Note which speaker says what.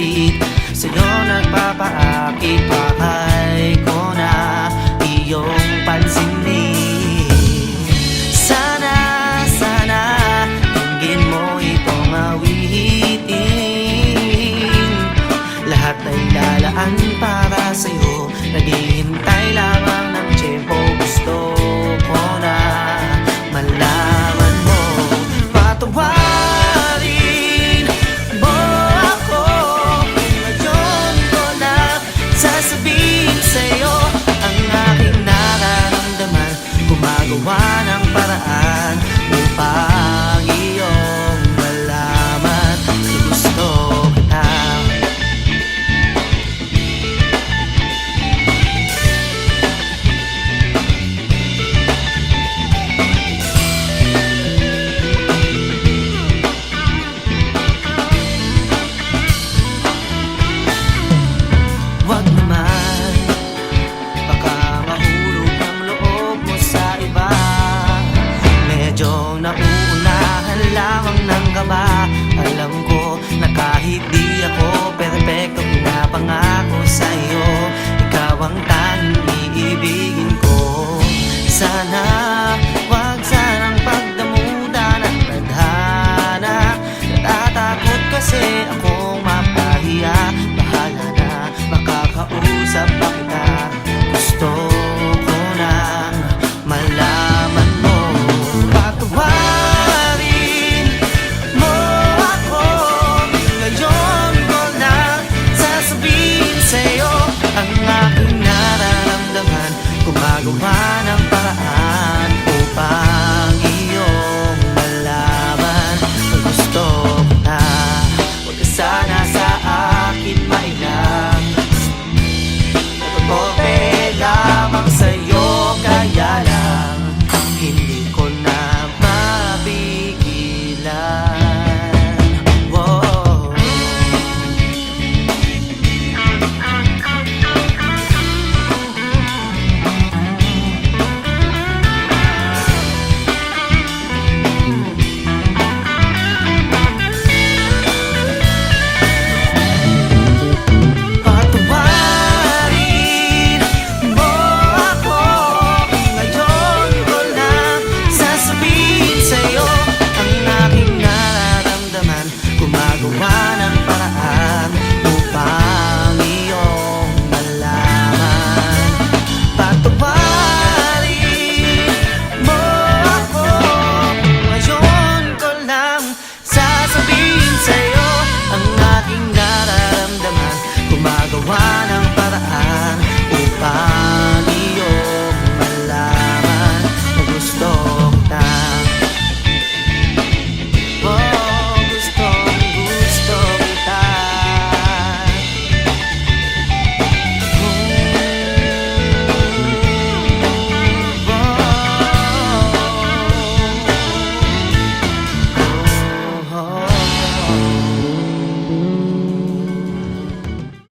Speaker 1: pilit sa'yo nagpapaakit, pakay ko na iyong pansinin. Sana tingin mo itong awitin, lahat ay lalaan para sa'yo, naghihintay lamang ng tiyempo. Gusto ko na malaman mo, patawarin mo ako. Ngayon ko na sasabihin sa'yo ang aking nararamdaman, gumagawa ng paraan upang iyong malaman na gusto kita. Wag naman, baka mahulog ang loob mo sa iba. Medyo nauunahan lamang ng kaba. Alam ko na kahit di ako perpekto, pinapangako sa'yo ikaw ang tanging iibigin ko. Sana wag sanang pagdamutan ang tadhana, natatakot kasi akong mapahiya. Bahala na, makakausap pa kita. Gusto ko nang malaman mo, patawarin mo ako. Ngayon ko na sasabihin sa'yo ang aking nararamdaman, gumagawa ng paraan upang iyong malaman na gusto kita. Huwag ka sana sa akin mailang, natutope lamang sa'yo, kaya lang hindi ko na mapigilan. Whoa. Patawarin mo ako. Ngayon ko lang sasabihin sa'yo ang aking nararamdaman, gumagawa na